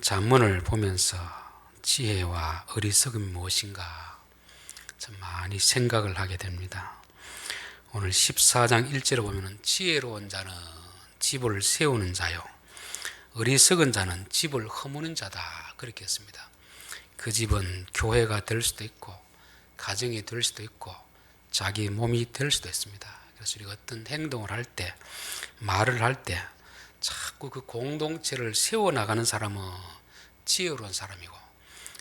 잠언을 보면서 지혜와 어리석음이 무엇인가 참 많이 생각을 하게 됩니다. 오늘 14장 1절에 보면 지혜로운 자는 집을 세우는 자요 어리석은 자는 집을 허무는 자다 그렇게 했습니다. 그 집은 교회가 될 수도 있고 가정이 될 수도 있고 자기 몸이 될 수도 있습니다. 그래서 우리가 어떤 행동을 할 때 말을 할 때 자꾸 그 공동체를 세워나가는 사람은 지혜로운 사람이고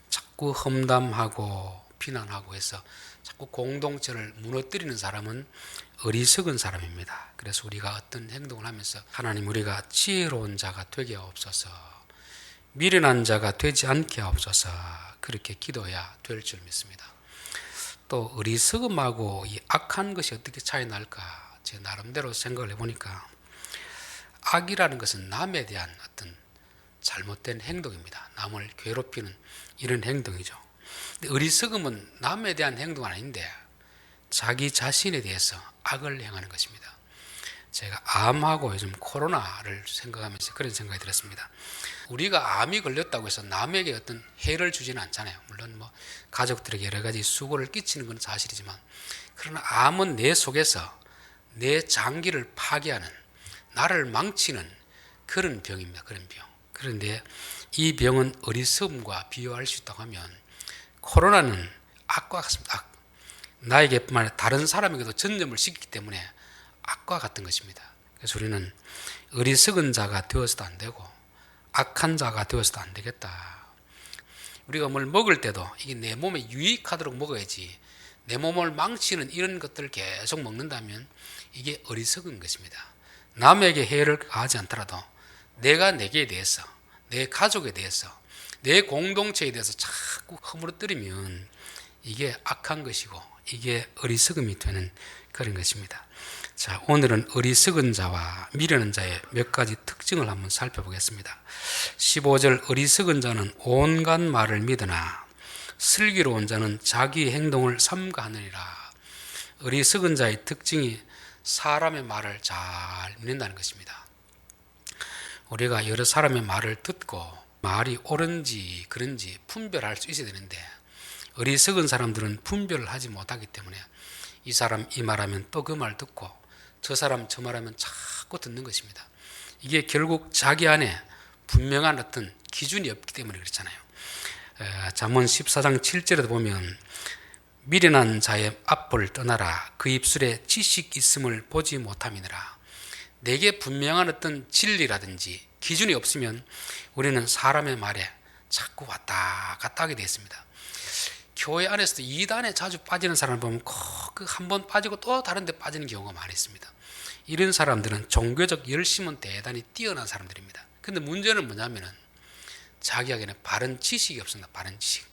자꾸 험담하고 비난하고 해서 자꾸 공동체를 무너뜨리는 사람은 어리석은 사람입니다. 그래서 우리가 어떤 행동을 하면서 하나님 우리가 지혜로운 자가 되게 하옵소서 미련한 자가 되지 않게 하옵소서 그렇게 기도해야 될 줄 믿습니다. 또 어리석음하고 이 악한 것이 어떻게 차이 날까 제 나름대로 생각을 해보니까 악이라는 것은 남에 대한 어떤 잘못된 행동입니다. 남을 괴롭히는 이런 행동이죠. 근데 어리석음은 남에 대한 행동은 아닌데 자기 자신에 대해서 악을 행하는 것입니다. 제가 암하고 요즘 코로나를 생각하면서 그런 생각이 들었습니다. 우리가 암이 걸렸다고 해서 남에게 어떤 해를 주지는 않잖아요. 물론 뭐 가족들에게 여러 가지 수고를 끼치는 건 사실이지만 그러나 암은 내 속에서 내 장기를 파괴하는 나를 망치는 그런 병입니다. 그런 병. 그런데 이 병은 어리석음과 비교할 수 있다고 하면 코로나는 악과 같습니다. 악. 나에게뿐만 아니라 다른 사람에게도 전염을 시키기 때문에 악과 같은 것입니다. 그래서 우리는 어리석은 자가 되어서도 안 되고 악한 자가 되어서도 안 되겠다. 우리가 뭘 먹을 때도 이게 내 몸에 유익하도록 먹어야지 내 몸을 망치는 이런 것들을 계속 먹는다면 이게 어리석은 것입니다. 남에게 해를 가하지 않더라도 내가 내게 대해서 내 가족에 대해서 내 공동체에 대해서 자꾸 허물어뜨리면 이게 악한 것이고 이게 어리석음이 되는 그런 것입니다. 자, 오늘은 어리석은 자와 미련한 자의 몇 가지 특징을 한번 살펴보겠습니다. 15절 어리석은 자는 온갖 말을 믿으나 슬기로운 자는 자기 행동을 삼가하느니라. 어리석은 자의 특징이 사람의 말을 잘 믿는다는 것입니다. 우리가 여러 사람의 말을 듣고 말이 옳은지 그런지 분별할 수 있어야 되는데 어리석은 사람들은 분별을 하지 못하기 때문에 이 사람 이 말하면 또 그 말 듣고 저 사람 저 말하면 자꾸 듣는 것입니다. 이게 결국 자기 안에 분명한 어떤 기준이 없기 때문에 그렇잖아요. 잠언 14장 7절에도 보면 미련한 자의 앞을 떠나라 그 입술에 지식 있음을 보지 못함이니라. 내게 분명한 어떤 진리라든지 기준이 없으면 우리는 사람의 말에 자꾸 왔다 갔다 하게 되어 있습니다. 교회 안에서도 이단에 자주 빠지는 사람을 보면 꼭 한 번 빠지고 또 다른 데 빠지는 경우가 많이 있습니다. 이런 사람들은 종교적 열심은 대단히 뛰어난 사람들입니다. 근데 문제는 뭐냐면은 자기에게는 바른 지식이 없습니다. 바른 지식.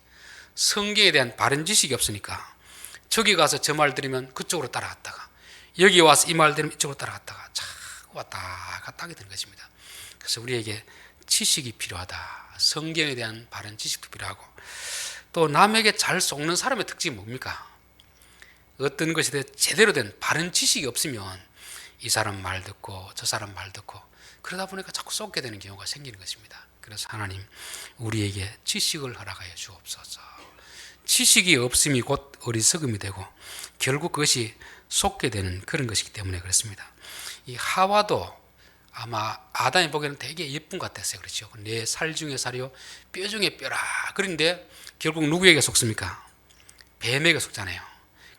성경에 대한 바른 지식이 없으니까 저기 가서 저 말 들으면 그쪽으로 따라갔다가 여기 와서 이 말 들으면 이쪽으로 따라갔다가 자꾸 왔다 갔다 하게 되는 것입니다. 그래서 우리에게 지식이 필요하다. 성경에 대한 바른 지식도 필요하고 또 남에게 잘 속는 사람의 특징이 뭡니까? 어떤 것에 대해 제대로 된 바른 지식이 없으면 이 사람 말 듣고 저 사람 말 듣고 그러다 보니까 자꾸 쏟게 되는 경우가 생기는 것입니다. 그래서 하나님 우리에게 지식을 허락하여 주옵소서. 지식이 없음이 곧 어리석음이 되고 결국 그것이 쏟게 되는 그런 것이기 때문에 그렇습니다. 이 하와도 아마 아담이 보기에는 되게 예쁜 것 같았어요. 그렇죠? 내 살 중에 살이요 뼈 중에 뼈라. 그런데 결국 누구에게 속습니까? 뱀에게 속잖아요.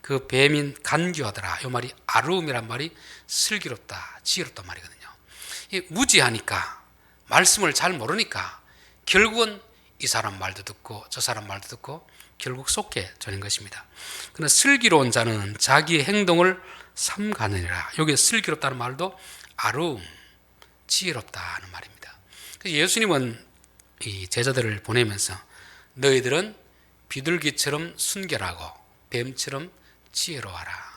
그 뱀인 간교하더라. 이 말이 아름이란 말이 슬기롭다, 지혜롭단 말이거든요. 무지하니까 말씀을 잘 모르니까 결국은 이 사람 말도 듣고 저 사람 말도 듣고 결국 속게 되는 것입니다. 그러나 슬기로운 자는 자기의 행동을 삼가느니라. 여기 슬기롭다는 말도 아름, 지혜롭다는 말입니다. 그래서 예수님은 이 제자들을 보내면서 너희들은 비둘기처럼 순결하고 뱀처럼 지혜로워라.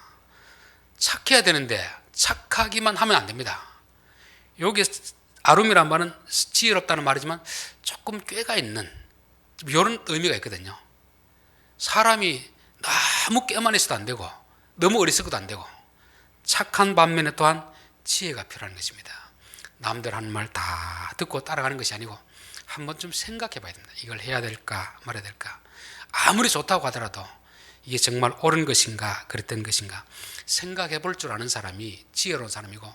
착해야 되는데 착하기만 하면 안 됩니다. 여기 아름이란 말은 지혜롭다는 말이지만 조금 꾀가 있는 이런 의미가 있거든요. 사람이 너무 꾀만 있어도 안 되고 너무 어리석어도 안 되고 착한 반면에 또한 지혜가 필요한 것입니다. 남들 하는 말 다 듣고 따라가는 것이 아니고 한번 좀 생각해 봐야 됩니다. 이걸 해야 될까 말아야 될까. 아무리 좋다고 하더라도 이게 정말 옳은 것인가 그랬던 것인가 생각해 볼 줄 아는 사람이 지혜로운 사람이고,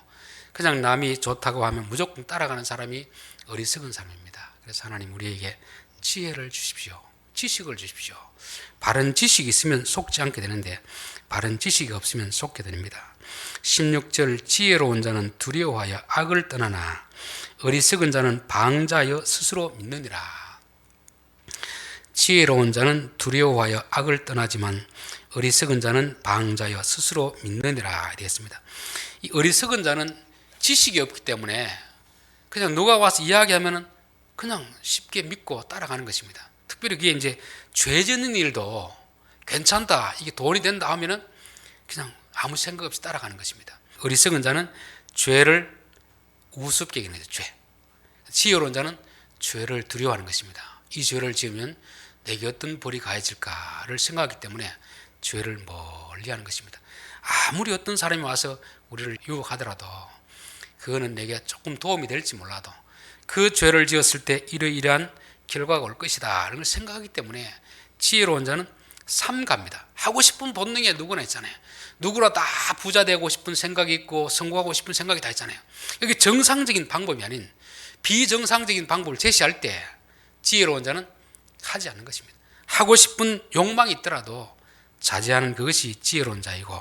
그냥 남이 좋다고 하면 무조건 따라가는 사람이 어리석은 사람입니다. 그래서 하나님 우리에게 지혜를 주십시오. 지식을 주십시오. 바른 지식이 있으면 속지 않게 되는데 바른 지식이 없으면 속게 됩니다. 16절 지혜로운 자는 두려워하여 악을 떠나나 어리석은 자는 방자하여 스스로 믿느니라. 지혜로운 자는 두려워하여 악을 떠나지만 어리석은 자는 방자하여 스스로 믿느니라 되었습니다. 이 어리석은 자는 지식이 없기 때문에 그냥 누가 와서 이야기하면 그냥 쉽게 믿고 따라가는 것입니다. 특별히 그게 이제 죄 짓는 일도 괜찮다, 이게 돈이 된다 하면은 그냥 아무 생각 없이 따라가는 것입니다. 어리석은 자는 죄를 우습게 여기는 거죠. 죄. 지혜로운 자는 죄를 두려워하는 것입니다. 이 죄를 지으면 내게 어떤 벌이 가해질까를 생각하기 때문에 죄를 멀리하는 것입니다. 아무리 어떤 사람이 와서 우리를 유혹하더라도 그거는 내게 조금 도움이 될지 몰라도 그 죄를 지었을 때 이러이러한 결과가 올 것이다 이런 걸 생각하기 때문에 지혜로운 자는 삼가입니다. 하고 싶은 본능이 누구나 있잖아요. 누구나 다 부자 되고 싶은 생각이 있고 성공하고 싶은 생각이 다 있잖아요. 여기 정상적인 방법이 아닌 비정상적인 방법을 제시할 때 지혜로운 자는 하지 않는 것입니다. 하고 싶은 욕망이 있더라도 자제하는 그것이 지혜로운 자이고,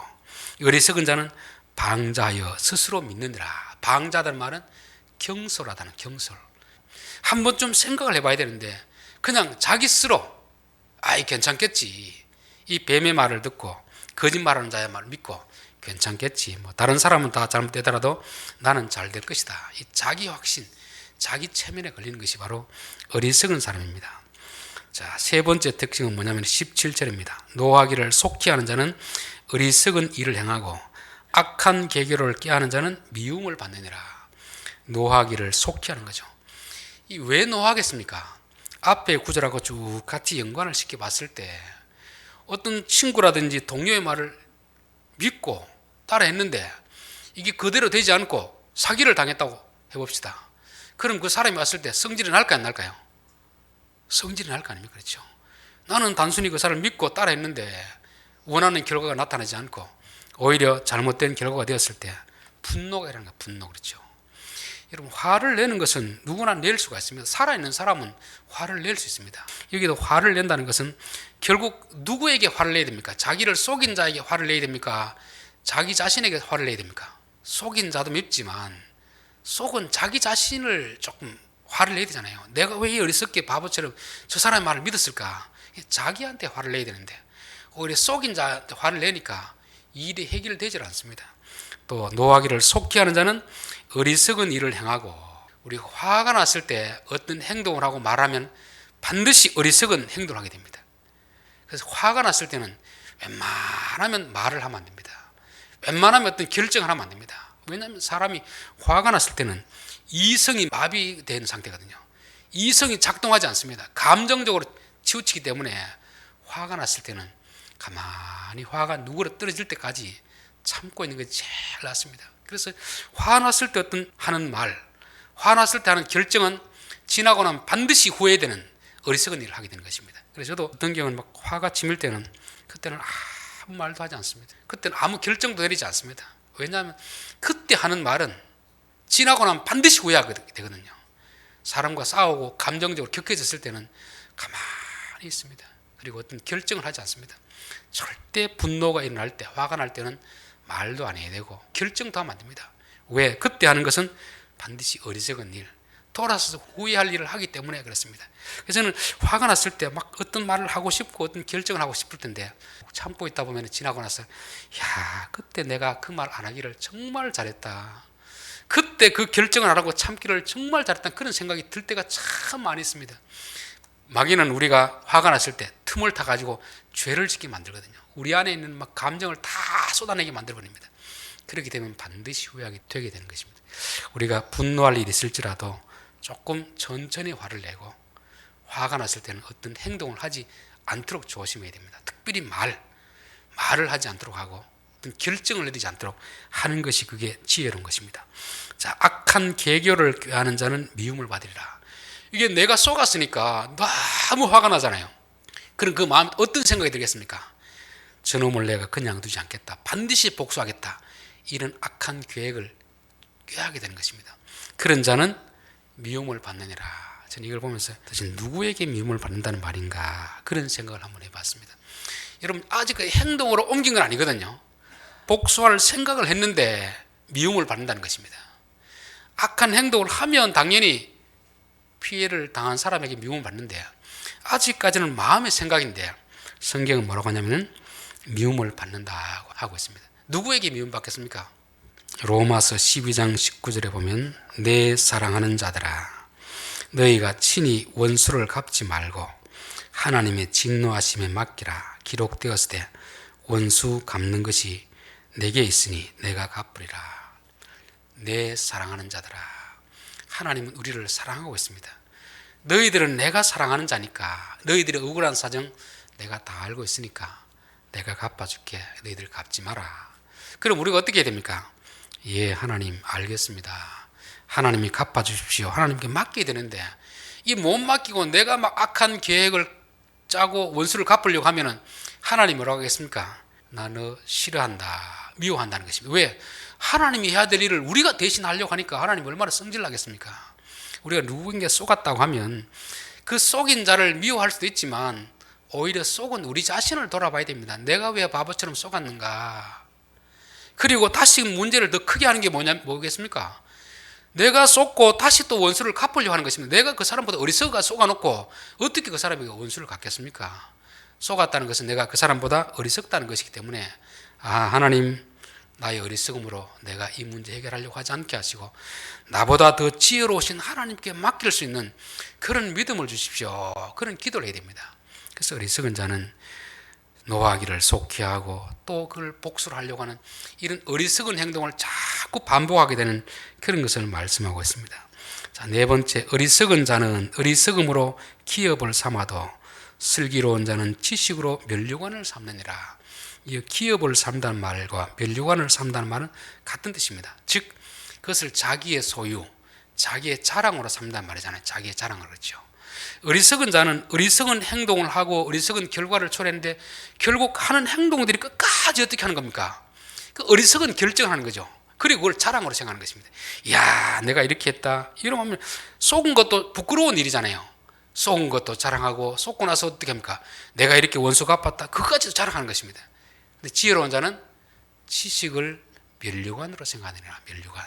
어리석은 자는 방자하여 스스로 믿느니라. 방자다는 말은 경솔하다는 경솔. 한번 좀 생각을 해봐야 되는데 그냥 자기 스스로 아이 괜찮겠지, 이 뱀의 말을 듣고 거짓말하는 자의 말을 믿고 괜찮겠지, 뭐 다른 사람은 다 잘못되더라도 나는 잘 될 것이다, 이 자기 확신, 자기 체면에 걸리는 것이 바로 어리석은 사람입니다. 자, 세 번째 특징은 뭐냐면 17절입니다. 노하기를 속히 하는 자는 어리석은 일을 행하고 악한 계교를 꾀하는 자는 미움을 받느니라. 노하기를 속히 하는 거죠. 이 왜 노하겠습니까? 앞에 구절하고 쭉 같이 연관을 시켜 봤을 때 어떤 친구라든지 동료의 말을 믿고 따라했는데 이게 그대로 되지 않고 사기를 당했다고 해봅시다. 그럼 그 사람이 왔을 때 성질이 날까요, 안 날까요? 성질이 날 거 아닙니까? 그렇죠? 나는 단순히 그 사람을 믿고 따라했는데 원하는 결과가 나타나지 않고 오히려 잘못된 결과가 되었을 때 분노가 일어나는 거예요. 분노. 그렇죠? 여러분, 화를 내는 것은 누구나 낼 수가 있습니다. 살아있는 사람은 화를 낼 수 있습니다. 여기도 화를 낸다는 것은 결국 누구에게 화를 내야 됩니까? 자기를 속인 자에게 화를 내야 됩니까? 자기 자신에게 화를 내야 됩니까? 속인 자도 밉지만 속은 자기 자신을 조금 화를 내야 되잖아요. 내가 왜 이 어리석게 바보처럼 저 사람의 말을 믿었을까? 자기한테 화를 내야 되는데 오히려 속인 자한테 화를 내니까 일이 해결되질 않습니다. 또 노하기를 속히 하는 자는 어리석은 일을 행하고, 우리가 화가 났을 때 어떤 행동을 하고 말하면 반드시 어리석은 행동을 하게 됩니다. 그래서 화가 났을 때는 웬만하면 말을 하면 안 됩니다. 웬만하면 어떤 결정을 하면 안 됩니다. 왜냐하면 사람이 화가 났을 때는 이성이 마비된 상태거든요. 이성이 작동하지 않습니다. 감정적으로 치우치기 때문에 화가 났을 때는 가만히 화가 누그러뜨려질 때까지 참고 있는 것이 제일 낫습니다. 그래서 화났을 때 어떤 하는 말, 화났을 때 하는 결정은 지나고 나면 반드시 후회되는 어리석은 일을 하게 되는 것입니다. 그래서 저도 어떤 경우는 막 화가 치밀 때는 그때는 아무 말도 하지 않습니다. 그때는 아무 결정도 내리지 않습니다. 왜냐하면 그때 하는 말은 지나고 나면 반드시 후회하게 되거든요. 사람과 싸우고 감정적으로 격해졌을 때는 가만히 있습니다. 그리고 어떤 결정을 하지 않습니다. 절대 분노가 일어날 때, 화가 날 때는 말도 안 해야 되고 결정도 하면 안 됩니다. 왜? 그때 하는 것은 반드시 어리석은 일, 돌아서서 후회할 일을 하기 때문에 그렇습니다. 그래서 저는 화가 났을 때 막 어떤 말을 하고 싶고 어떤 결정을 하고 싶을 텐데 참고 있다 보면 지나고 나서 야, 그때 내가 그 말 안 하기를 정말 잘했다, 그때 그 결정을 안 하고 참기를 정말 잘했다, 그런 생각이 들 때가 참 많이 있습니다. 마귀는 우리가 화가 났을 때 틈을 타가지고 죄를 짓게 만들거든요. 우리 안에 있는 막 감정을 다 쏟아내게 만들어버립니다. 그렇게 되면 반드시 후회하게 되게 되는 것입니다. 우리가 분노할 일이 있을지라도 조금 천천히 화를 내고 화가 났을 때는 어떤 행동을 하지 않도록 조심해야 됩니다. 특별히 말을 하지 않도록 하고 어떤 결정을 내리지 않도록 하는 것이 그게 지혜로운 것입니다. 자, 악한 계교를 꾀하는 자는 미움을 받으리라. 이게 내가 속았으니까 너무 화가 나잖아요. 그럼 그 마음에 어떤 생각이 들겠습니까? 저놈을 내가 그냥 두지 않겠다. 반드시 복수하겠다. 이런 악한 계획을 꾀하게 되는 것입니다. 그런 자는 미움을 받느니라. 저는 이걸 보면서 도대체 누구에게 미움을 받는다는 말인가, 그런 생각을 한번 해봤습니다. 여러분, 아직 그 행동으로 옮긴 건 아니거든요. 복수할 생각을 했는데 미움을 받는다는 것입니다. 악한 행동을 하면 당연히 피해를 당한 사람에게 미움을 받는데, 아직까지는 마음의 생각인데 성경은 뭐라고 하냐면 미움을 받는다고 하고 있습니다. 누구에게 미움 받겠습니까? 로마서 12장 19절에 보면 내 사랑하는 자들아, 너희가 친히 원수를 갚지 말고 하나님의 진노하심에 맡기라. 기록되었으되 원수 갚는 것이 내게 있으니 내가 갚으리라. 내 사랑하는 자들아, 하나님은 우리를 사랑하고 있습니다. 너희들은 내가 사랑하는 자니까, 너희들의 억울한 사정 내가 다 알고 있으니까 내가 갚아줄게. 너희들 갚지 마라. 그럼 우리가 어떻게 해야 됩니까? 예, 하나님 알겠습니다. 하나님이 갚아주십시오. 하나님께 맡겨야 되는데, 이 못 맡기고 내가 막 악한 계획을 짜고 원수를 갚으려고 하면은 하나님 뭐라고 하겠습니까? 나 너 싫어한다, 미워한다는 것입니다. 왜? 하나님이 해야 될 일을 우리가 대신 하려고 하니까 하나님 얼마나 성질나겠습니까? 우리가 누구에게 속았다고 하면 그 속인 자를 미워할 수도 있지만 오히려 속은 우리 자신을 돌아봐야 됩니다. 내가 왜 바보처럼 속았는가? 그리고 다시 문제를 더 크게 하는 게 뭐겠습니까? 내가 속고 다시 또 원수를 갚으려고 하는 것입니다. 내가 그 사람보다 어리석어 속아놓고 어떻게 그 사람에게 원수를 갚겠습니까? 속았다는 것은 내가 그 사람보다 어리석다는 것이기 때문에, 하나님, 나의 어리석음으로 내가 이 문제 해결하려고 하지 않게 하시고 나보다 더 지혜로우신 하나님께 맡길 수 있는 그런 믿음을 주십시오. 그런 기도를 해야 됩니다. 그래서 어리석은 자는 노하기를 속히 하고 또 그걸 복수를 하려고 하는 이런 어리석은 행동을 자꾸 반복하게 되는 그런 것을 말씀하고 있습니다. 자, 네 번째, 어리석은 자는 어리석음으로 기업을 삼아도 슬기로운 자는 지식으로 면류관을 삼느니라. 이 기업을 삼다는 말과 면류관을 삼다는 말은 같은 뜻입니다. 즉 그것을 자기의 소유, 자기의 자랑으로 삼다는 말이잖아요. 자기의 자랑을. 그렇죠. 어리석은 자는 어리석은 행동을 하고 어리석은 결과를 초래했는데 결국 하는 행동들이 끝까지 어떻게 하는 겁니까? 그 어리석은 결정을 하는 거죠. 그리고 그걸 자랑으로 생각하는 것입니다. 이야, 내가 이렇게 했다. 이러면 속은 것도 부끄러운 일이잖아요. 속은 것도 자랑하고 속고 나서 어떻게 합니까? 내가 이렇게 원수 갚았다. 그것까지도 자랑하는 것입니다. 근데 지혜로운 자는 지식을 면류관으로 생각하느니라. 면류관.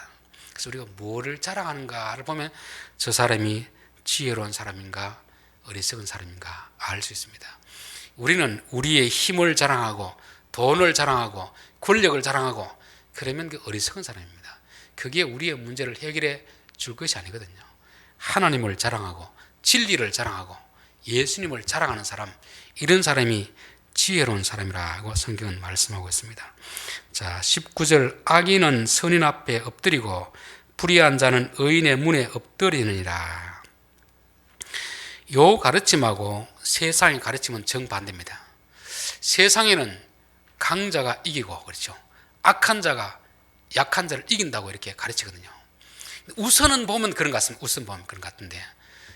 그래서 우리가 뭐를 자랑하는가를 보면 저 사람이 지혜로운 사람인가 어리석은 사람인가 알 수 있습니다. 우리는 우리의 힘을 자랑하고 돈을 자랑하고 권력을 자랑하고 그러면 그 어리석은 사람입니다. 그게 우리의 문제를 해결해 줄 것이 아니거든요. 하나님을 자랑하고 진리를 자랑하고 예수님을 자랑하는 사람, 이런 사람이 지혜로운 사람이라고 성경은 말씀하고 있습니다. 자, 19절, 악인은 선인 앞에 엎드리고 불의한 자는 의인의 문에 엎드리느니라. 요 가르침하고 세상의 가르침은 정반대입니다. 세상에는 강자가 이기고, 그렇죠, 악한 자가 약한 자를 이긴다고 이렇게 가르치거든요. 우선은 보면 그런 것 같습니다. 우선 보면 그런 것 같은데,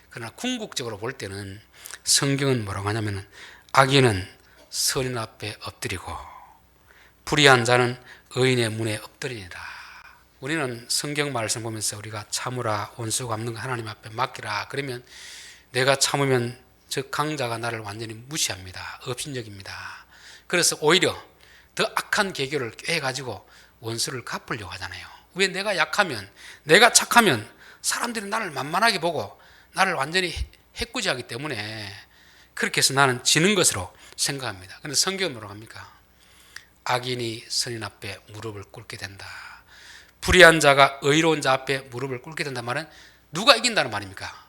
그러나 궁극적으로 볼 때는 성경은 뭐라고 하냐면 악인은 선인 앞에 엎드리고 불의한 자는 의인의 문에 엎드리니라. 우리는 성경 말씀 보면서 우리가 참으라, 원수 갚는 거 하나님 앞에 맡기라. 그러면 내가 참으면 저 강자가 나를 완전히 무시합니다. 업신여깁니다. 그래서 오히려 더 악한 계교를 꾀해가지고 원수를 갚으려고 하잖아요. 왜? 내가 약하면, 내가 착하면 사람들이 나를 만만하게 보고 나를 완전히 해꾸지하기 때문에 그렇게 해서 나는 지는 것으로 생각합니다. 그런데 성경은 뭐라고 합니까? 악인이 선인 앞에 무릎을 꿇게 된다. 불의한 자가 의로운 자 앞에 무릎을 꿇게 된다는 말은 누가 이긴다는 말입니까?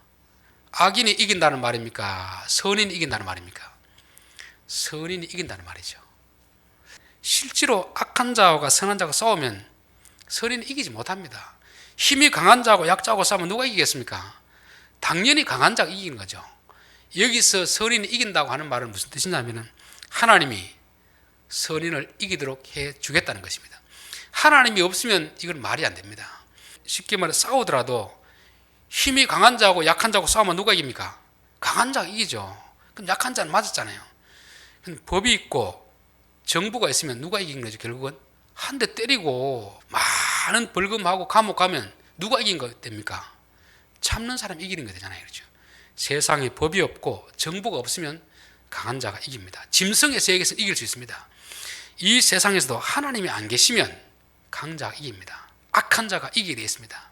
악인이 이긴다는 말입니까? 선인이 이긴다는 말입니까? 선인이 이긴다는 말이죠. 실제로 악한 자와 선한 자가 싸우면 선인이 이기지 못합니다. 힘이 강한 자하고 약자하고 싸우면 누가 이기겠습니까? 당연히 강한 자가 이기는 거죠. 여기서 선인이 이긴다고 하는 말은 무슨 뜻이냐면 하나님이 선인을 이기도록 해주겠다는 것입니다. 하나님이 없으면 이건 말이 안 됩니다. 쉽게 말해 싸우더라도 힘이 강한 자하고 약한 자하고 싸우면 누가 이깁니까? 강한 자가 이기죠. 그럼 약한 자는 맞았잖아요. 법이 있고 정부가 있으면 누가 이긴 거죠? 결국은 한 대 때리고 많은 벌금하고 감옥 가면 누가 이긴 거 됩니까? 참는 사람이 이기는 거 되잖아요. 그렇죠? 세상에 법이 없고 정부가 없으면 강한 자가 이깁니다. 짐승의 세계에서는 이길 수 있습니다. 이 세상에서도 하나님이 안 계시면 강자가 이깁니다. 악한 자가 이기게 되어 있습니다.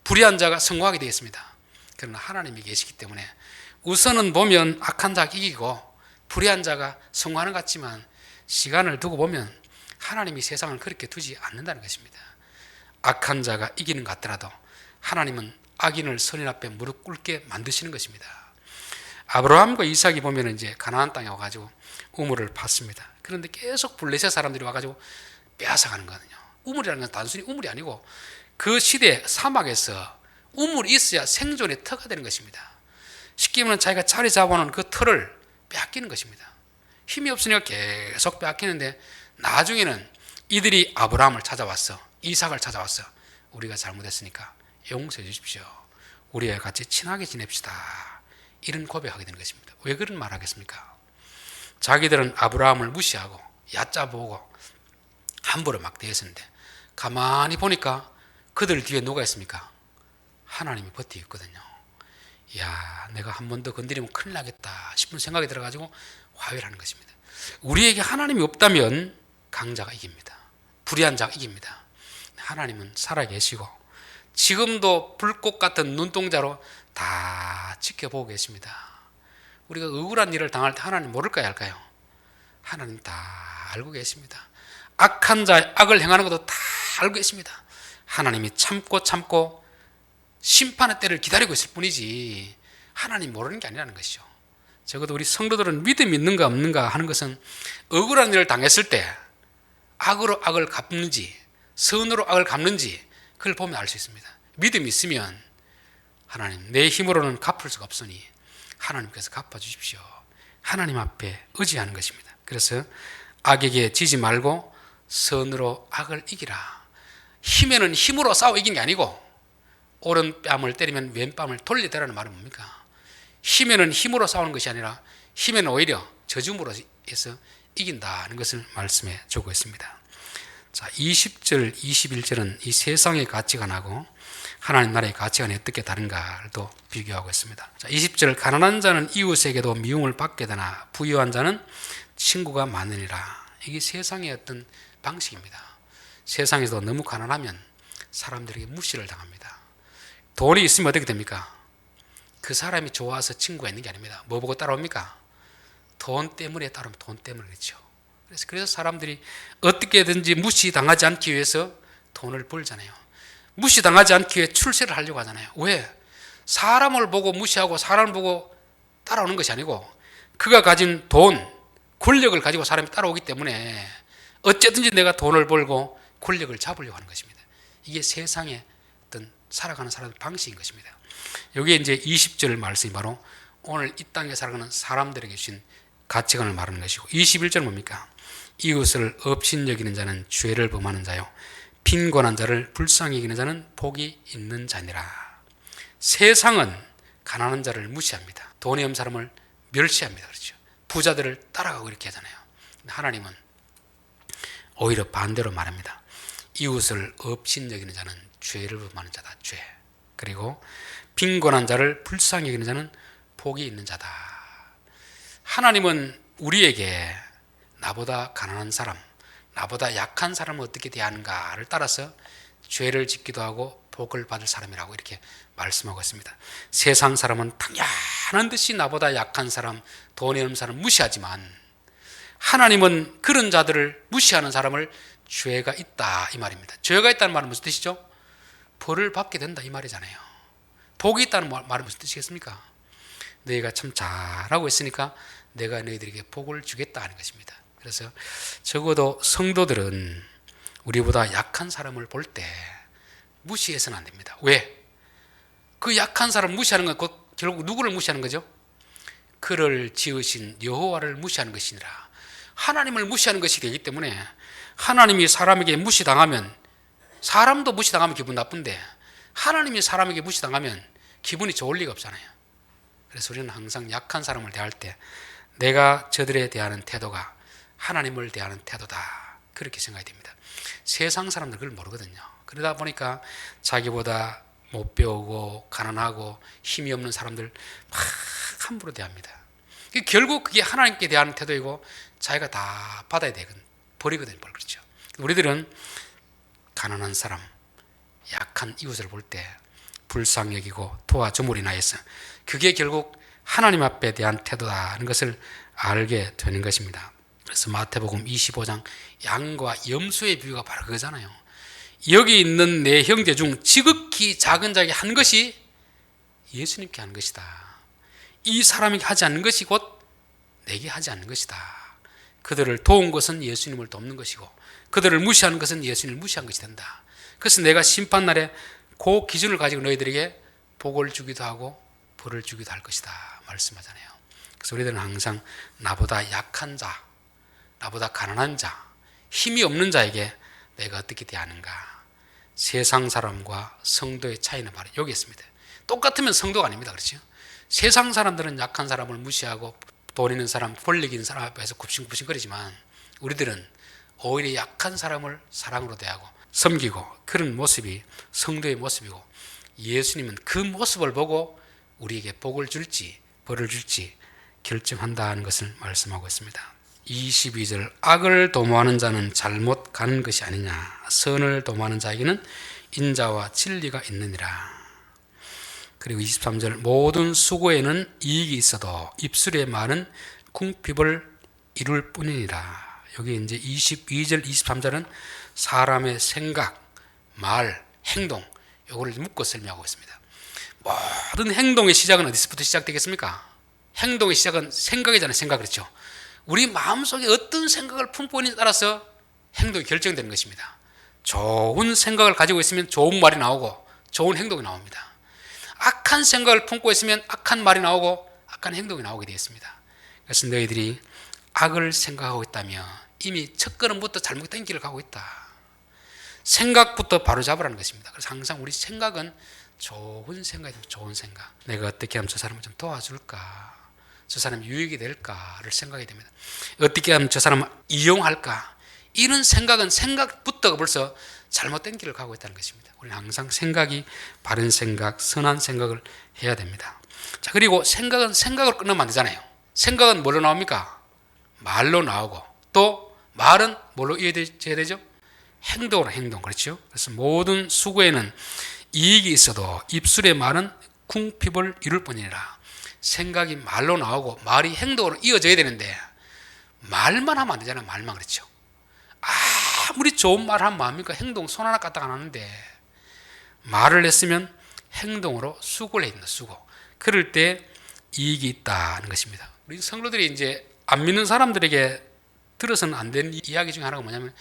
불의한 자가 성공하게 되어 있습니다. 그러나 하나님이 계시기 때문에 우선은 보면 악한 자가 이기고 불의한 자가 성공하는 것 같지만 시간을 두고 보면 하나님이 세상을 그렇게 두지 않는다는 것입니다. 악한 자가 이기는 것 같더라도 하나님은 악인을 선인 앞에 무릎 꿇게 만드시는 것입니다. 아브라함과 이삭이 보면 이제 가나안 땅에 와가지고 우물을 팠습니다. 그런데 계속 블레셋 사람들이 와가지고 빼앗아가는 거거든요. 우물이라는 건 단순히 우물이 아니고 그 시대 사막에서 우물이 있어야 생존의 터가 되는 것입니다. 쉽게 말하면 자기가 자리 잡아놓은 그 터를 빼앗기는 것입니다. 힘이 없으니까 계속 빼앗기는데 나중에는 이들이 아브라함을 찾아왔어. 이삭을 찾아왔어. 우리가 잘못했으니까 용서해 주십시오. 우리와 같이 친하게 지냅시다. 이런 고백하게 되는 것입니다. 왜 그런 말 하겠습니까? 자기들은 아브라함을 무시하고 얕잡아보고 함부로 막 대했었는데 가만히 보니까 그들 뒤에 누가 있습니까? 하나님이 버티고 있거든요. 야, 내가 한 번 더 건드리면 큰일 나겠다 싶은 생각이 들어가지고 화해를 하는 것입니다. 우리에게 하나님이 없다면 강자가 이깁니다. 불의한 자가 이깁니다. 하나님은 살아계시고 지금도 불꽃 같은 눈동자로 다 지켜보고 계십니다. 우리가 억울한 일을 당할 때 하나님 모를까요, 할까요? 하나님 다 알고 계십니다. 악한 자의 악을 행하는 것도 다 알고 계십니다. 하나님이 참고 심판의 때를 기다리고 있을 뿐이지 하나님 모르는 게 아니라는 것이죠. 적어도 우리 성도들은 믿음이 있는가 없는가 하는 것은 억울한 일을 당했을 때 악으로 악을 갚는지 선으로 악을 갚는지 그걸 보면 알 수 있습니다. 믿음이 있으면 하나님 내 힘으로는 갚을 수가 없으니 하나님께서 갚아주십시오. 하나님 앞에 의지하는 것입니다. 그래서 악에게 지지 말고 선으로 악을 이기라. 힘에는 힘으로 싸워 이기는 게 아니고 오른뺨을 때리면 왼뺨을 돌려대라는 말은 뭡니까? 힘에는 힘으로 싸우는 것이 아니라 힘에는 오히려 저주므로 해서 이긴다는 것을 말씀해 주고 있습니다. 자, 20절, 21절은 이 세상의 가치관하고 하나님 나라의 가치관이 어떻게 다른가를 또 비교하고 있습니다. 자, 20절, 가난한 자는 이웃에게도 미움을 받게 되나 부유한 자는 친구가 많으니라. 이게 세상의 어떤 방식입니다. 세상에서 너무 가난하면 사람들에게 무시를 당합니다. 돈이 있으면 어떻게 됩니까? 그 사람이 좋아서 친구가 있는 게 아닙니다. 뭐 보고 따라옵니까? 돈 때문에 따라오면 돈 때문에 그렇죠. 그래서 사람들이 어떻게든지 무시당하지 않기 위해서 돈을 벌잖아요. 무시당하지 않기 위해 출세를 하려고 하잖아요. 왜? 사람을 보고 무시하고 사람을 보고 따라오는 것이 아니고 그가 가진 돈, 권력을 가지고 사람이 따라오기 때문에 어쨌든지 내가 돈을 벌고 권력을 잡으려고 하는 것입니다. 이게 세상의 어떤 살아가는 사람의 방식인 것입니다. 여기에 이제 20절 말씀이 바로 오늘 이 땅에 살아가는 사람들에게 주신 가치관을 말하는 것이고 21절은 뭡니까? 이웃을 업신 여기는 자는 죄를 범하는 자요 빈곤한 자를 불쌍히 여기는 자는 복이 있는 자니라. 세상은 가난한 자를 무시합니다. 돈이 없는 사람을 멸시합니다. 그렇죠? 부자들을 따라가고 이렇게 하잖아요. 하나님은 오히려 반대로 말합니다. 이웃을 업신 여기는 자는 죄를 범하는 자다. 죄. 그리고 빈곤한 자를 불쌍히 여기는 자는 복이 있는 자다. 하나님은 우리에게 나보다 가난한 사람, 나보다 약한 사람을 어떻게 대하는가를 따라서 죄를 짓기도 하고 복을 받을 사람이라고 이렇게 말씀하고 있습니다. 세상 사람은 당연한 듯이 나보다 약한 사람, 돈이 없는 사람 무시하지만 하나님은 그런 자들을 무시하는 사람을 죄가 있다 이 말입니다. 죄가 있다는 말은 무슨 뜻이죠? 벌을 받게 된다 이 말이잖아요. 복이 있다는 말은 무슨 뜻이겠습니까? 너희가 참 잘하고 있으니까 내가 너희들에게 복을 주겠다 하는 것입니다. 그래서 적어도 성도들은 우리보다 약한 사람을 볼 때 무시해서는 안 됩니다. 왜? 그 약한 사람 무시하는 건 결국 누구를 무시하는 거죠? 그를 지으신 여호와를 무시하는 것이니라. 하나님을 무시하는 것이 되기 때문에 하나님이 사람에게 무시당하면 사람도 무시당하면 기분 나쁜데 하나님이 사람에게 무시당하면 기분이 좋을 리가 없잖아요. 그래서 우리는 항상 약한 사람을 대할 때 내가 저들에 대하는 태도가 하나님을 대하는 태도다, 그렇게 생각이 됩니다. 세상 사람들 그걸 모르거든요. 그러다 보니까 자기보다 못 배우고 가난하고 힘이 없는 사람들 막 함부로 대합니다. 결국 그게 하나님께 대한 태도이고 자기가 다 받아야 되거든, 버리거든요. 그렇죠. 우리들은 가난한 사람, 약한 이웃을 볼 때 불쌍히 여기고 도와줌으로 인하여서 그게 결국 하나님 앞에 대한 태도다는 것을 알게 되는 것입니다. 그래서 마태복음 25장 양과 염소의 비유가 바로 그거잖아요. 여기 있는 내 형제 중 지극히 작은 자에게 한 것이 예수님께 한 것이다. 이 사람에게 하지 않는 것이 곧 내게 하지 않는 것이다. 그들을 도운 것은 예수님을 돕는 것이고 그들을 무시하는 것은 예수님을 무시한 것이 된다. 그래서 내가 심판날에 그 기준을 가지고 너희들에게 복을 주기도 하고 벌을 주기도 할 것이다 말씀하잖아요. 그래서 우리들은 항상 나보다 약한 자, 나보다 가난한 자, 힘이 없는 자에게 내가 어떻게 대하는가. 세상 사람과 성도의 차이는 바로 여기 있습니다. 똑같으면 성도가 아닙니다. 그렇죠? 세상 사람들은 약한 사람을 무시하고 돈 있는 사람, 권력 있는 사람 앞에서 굽신굽신거리지만 우리들은 오히려 약한 사람을 사랑으로 대하고 섬기고, 그런 모습이 성도의 모습이고 예수님은 그 모습을 보고 우리에게 복을 줄지 벌을 줄지 결정한다는 것을 말씀하고 있습니다. 22절, 악을 도모하는 자는 잘못 가는 것이 아니냐, 선을 도모하는 자에게는 인자와 진리가 있느니라. 그리고 23절, 모든 수고에는 이익이 있어도 입술의 말은 궁핍을 이룰 뿐이니라. 여기 이제 22절, 23절은 사람의 생각, 말, 행동, 요거를 묶어 설명하고 있습니다. 모든 행동의 시작은 어디서부터 시작되겠습니까? 행동의 시작은 생각이잖아요. 생각, 그렇죠? 우리 마음속에 어떤 생각을 품고 있는지에 따라서 행동이 결정되는 것입니다. 좋은 생각을 가지고 있으면 좋은 말이 나오고 좋은 행동이 나옵니다. 악한 생각을 품고 있으면 악한 말이 나오고 악한 행동이 나오게 되었습니다. 그래서 너희들이 악을 생각하고 있다면 이미 첫 걸음부터 잘못된 길을 가고 있다. 생각부터 바로 잡으라는 것입니다. 그래서 항상 우리 생각은 좋은 생각이죠. 좋은 생각. 내가 어떻게 하면 저 사람을 좀 도와줄까? 저 사람이 유익이 될까를 생각이 됩니다. 어떻게 하면 저 사람을 이용할까? 이런 생각은 생각부터 벌써 잘못된 길을 가고 있다는 것입니다. 우리는 항상 생각이 바른 생각, 선한 생각을 해야 됩니다. 자, 그리고 생각은 생각으로 끝나면 안 되잖아요. 생각은 뭘로 나옵니까? 말로 나오고, 또 말은 뭘로 이어져야 되죠? 행동으로, 행동. 그렇죠? 그래서 모든 수고에는 이익이 있어도 입술의 말은 궁핍을 이룰 뿐이니라. 생각이 말로 나오고 말이 행동으로 이어져야 되는데 말만 하면 안 되잖아요. 말만. 그렇죠? 아무리 좋은 말 하면 뭐합니까? 행동 손 하나 까딱 안 하는데 말을 했으면 행동으로 수고를 해야 된다. 수고. 그럴 때 이익이 있다는 것입니다. 우리 성도들이 이제 안 믿는 사람들에게 들어서는 안 되는 이야기 중에 하나가 뭐냐면,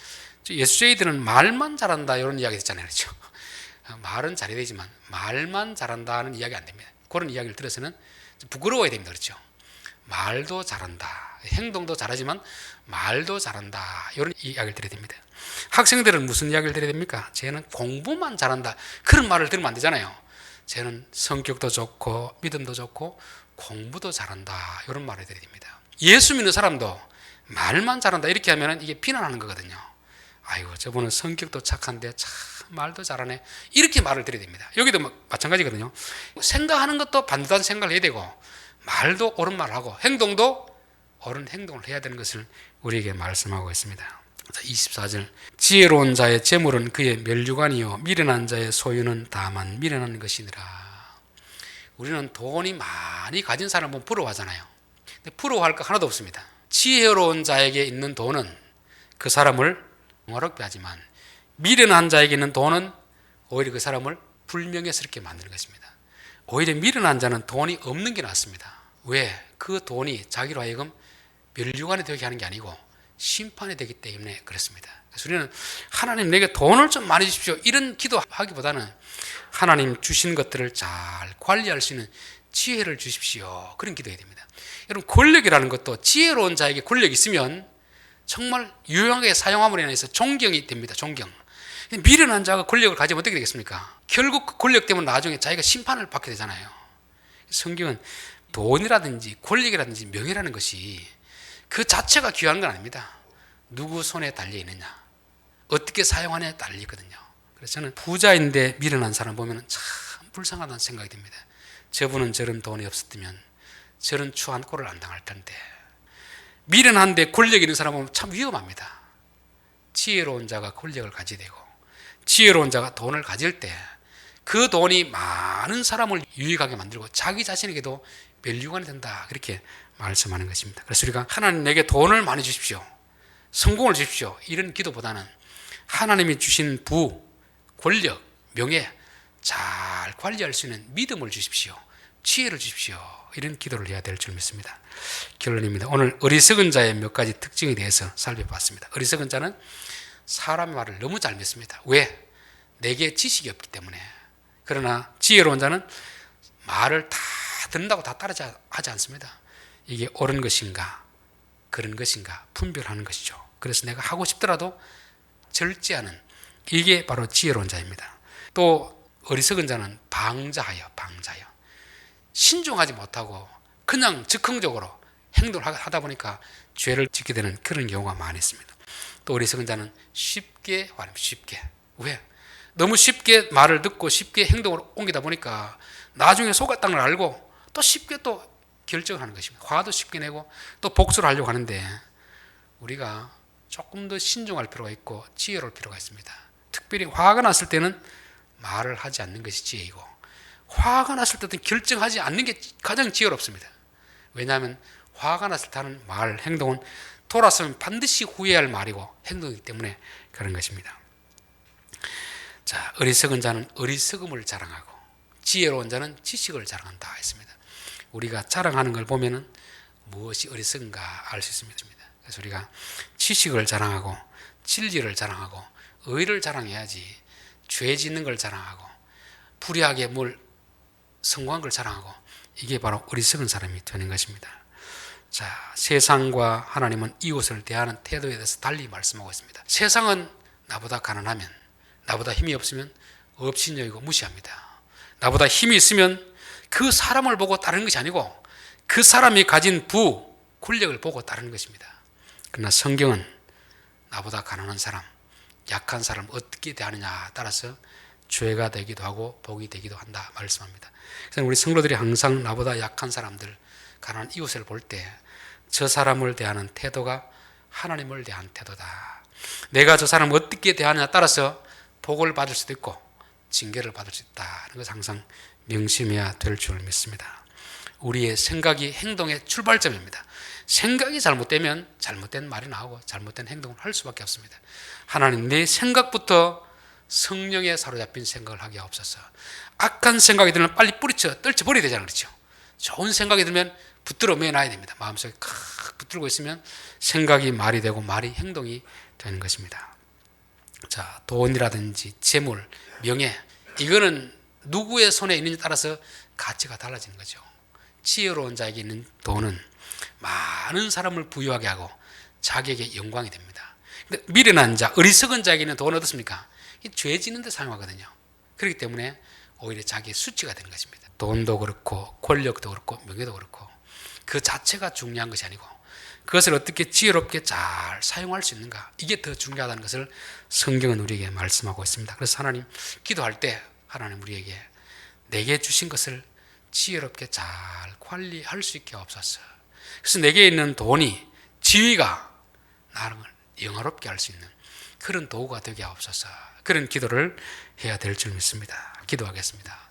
예수쟁이들은 말만 잘한다 이런 이야기 했잖아요. 그렇죠? 말은 잘해야 되지만 말만 잘한다는 이야기 안 됩니다. 그런 이야기를 들어서는 부끄러워야 됩니다. 그렇죠? 말도 잘한다, 행동도 잘하지만 말도 잘한다, 이런 이야기를 드려야 됩니다. 학생들은 무슨 이야기를 드려야 됩니까? 쟤는 공부만 잘한다, 그런 말을 들으면 안 되잖아요. 쟤는 성격도 좋고 믿음도 좋고 공부도 잘한다, 이런 말을 드려야 됩니다. 예수 믿는 사람도 말만 잘한다 이렇게 하면 이게 비난하는 거거든요. 아이고, 저분은 성격도 착한데 참 말도 잘하네, 이렇게 말을 드려야 됩니다. 여기도 마찬가지거든요. 생각하는 것도 반듯한 생각을 해야 되고 말도 옳은 말을 하고 행동도 옳은 행동을 해야 되는 것을 우리에게 말씀하고 있습니다. 24절, 지혜로운 자의 재물은 그의 멸류관이요 미련한 자의 소유는 다만 미련한 것이니라. 우리는 돈이 많이 가진 사람을 보면 부러워하잖아요. 근데 부러워할 거 하나도 없습니다. 지혜로운 자에게 있는 돈은 그 사람을 영화롭게 하지만 미련한 자에게 있는 돈은 오히려 그 사람을 불명예스럽게 만드는 것입니다. 오히려 미련한 자는 돈이 없는 게 낫습니다. 왜? 그 돈이 자기로 하여금 멸류관이 되게 하는 게 아니고 심판이 되기 때문에 그렇습니다. 그래서 우리는 하나님 내게 돈을 좀 많이 주십시오 이런 기도하기보다는 하나님 주신 것들을 잘 관리할 수 있는 지혜를 주십시오, 그런 기도해야 됩니다. 여러분, 권력이라는 것도 지혜로운 자에게 권력이 있으면 정말 유용하게 사용함으로 인해서 존경이 됩니다. 존경. 미련한 자가 권력을 가지면 어떻게 되겠습니까? 결국 그 권력 때문에 나중에 자기가 심판을 받게 되잖아요. 성경은 돈이라든지 권력이라든지 명예라는 것이 그 자체가 귀한 건 아닙니다. 누구 손에 달려 있느냐, 어떻게 사용하느냐에 달려 있거든요. 그래서 저는 부자인데 미련한 사람 보면 참 불쌍하다는 생각이 듭니다. 저분은 저런 돈이 없었다면 저런 추한 꼴을 안 당할 텐데. 미련한데 권력 있는 사람 보면 참 위험합니다. 지혜로운 자가 권력을 가지게 되고 지혜로운 자가 돈을 가질 때 그 돈이 많은 사람을 유익하게 만들고 자기 자신에게도 멸류관이 된다, 그렇게 말씀하는 것입니다. 그래서 우리가 하나님 내게 돈을 많이 주십시오, 성공을 주십시오, 이런 기도보다는 하나님이 주신 부, 권력, 명예 잘 관리할 수 있는 믿음을 주십시오, 지혜를 주십시오, 이런 기도를 해야 될 줄 믿습니다. 결론입니다. 오늘 어리석은 자의 몇 가지 특징에 대해서 살펴봤습니다. 어리석은 자는 사람의 말을 너무 잘 믿습니다. 왜? 내게 지식이 없기 때문에. 그러나 지혜로운 자는 말을 다 듣는다고 다 따라하지 않습니다. 이게 옳은 것인가 그런 것인가 분별하는 것이죠. 그래서 내가 하고 싶더라도 절제하는, 이게 바로 지혜로운 자입니다. 또 어리석은 자는 방자하여 신중하지 못하고 그냥 즉흥적으로 행동을 하다 보니까 죄를 짓게 되는 그런 경우가 많이 있습니다. 또 어리석은 자는 쉽게. 왜? 너무 쉽게 말을 듣고 쉽게 행동을 옮기다 보니까 나중에 속았다는 걸 알고 또 쉽게 또 결정을 하는 것입니다. 화도 쉽게 내고 또 복수를 하려고 하는데 우리가 조금 더 신중할 필요가 있고 지혜로울 필요가 있습니다. 특별히 화가 났을 때는 말을 하지 않는 것이 지혜이고, 화가 났을 때는 결정하지 않는 게 가장 지혜롭습니다. 왜냐하면 화가 났을 때 하는 말, 행동은 돌아서면 반드시 후회할 말이고 행동이기 때문에 그런 것입니다. 자, 어리석은 자는 어리석음을 자랑하고 지혜로운 자는 지식을 자랑한다 했습니다. 우리가 자랑하는 걸 보면은 무엇이 어리석은가 알 수 있습니다. 그래서 우리가 지식을 자랑하고 진리를 자랑하고 의를 자랑해야지, 죄 짓는 걸 자랑하고 불의하게 뭘 성공한 걸 자랑하고, 이게 바로 어리석은 사람이 되는 것입니다. 자, 세상과 하나님은 이웃을 대하는 태도에 대해서 달리 말씀하고 있습니다. 세상은 나보다 가난하면, 나보다 힘이 없으면 없인 여기고 무시합니다. 나보다 힘이 있으면 그 사람을 보고 따르는 것이 아니고 그 사람이 가진 부, 권력을 보고 따르는 것입니다. 그러나 성경은 나보다 가난한 사람, 약한 사람을 어떻게 대하느냐에 따라서 죄가 되기도 하고 복이 되기도 한다 말씀합니다. 그래서 우리 성도들이 항상 나보다 약한 사람들, 가난한 이웃을 볼 때 저 사람을 대하는 태도가 하나님을 대한 태도다. 내가 저 사람을 어떻게 대하느냐에 따라서 복을 받을 수도 있고 징계를 받을 수 있다. 이런 것을 항상 명심해야 될 줄 믿습니다. 우리의 생각이 행동의 출발점입니다. 생각이 잘못되면 잘못된 말이 나오고 잘못된 행동을 할 수밖에 없습니다. 하나님, 내 생각부터 성령에 사로잡힌 생각을 하게 하옵소서. 악한 생각이 들면 빨리 뿌리쳐 떨쳐버려야 되잖아요. 그렇죠? 좋은 생각이 들면 붙들어 매놔야 됩니다. 마음속에 칵 붙들고 있으면 생각이 말이 되고 말이 행동이 되는 것입니다. 자, 돈이라든지 재물, 명예, 이거는 누구의 손에 있는지에 따라서 가치가 달라지는 거죠. 지혜로운 자에게 있는 돈은 많은 사람을 부유하게 하고 자기에게 영광이 됩니다. 근데 미련한 자, 어리석은 자에게 있는 돈은 어떻습니까? 죄 짓는 데 사용하거든요. 그렇기 때문에 오히려 자기의 수치가 되는 것입니다. 돈도 그렇고 권력도 그렇고 명예도 그렇고 그 자체가 중요한 것이 아니고 그것을 어떻게 지혜롭게 잘 사용할 수 있는가, 이게 더 중요하다는 것을 성경은 우리에게 말씀하고 있습니다. 그래서 하나님 기도할 때 하나님 우리에게 내게 주신 것을 지혜롭게 잘 관리할 수 있게 하옵소서. 그래서 내게 있는 돈이, 지위가 나를 영화롭게 할 수 있는 그런 도구가 되게 하옵소서. 그런 기도를 해야 될 줄 믿습니다. 기도하겠습니다.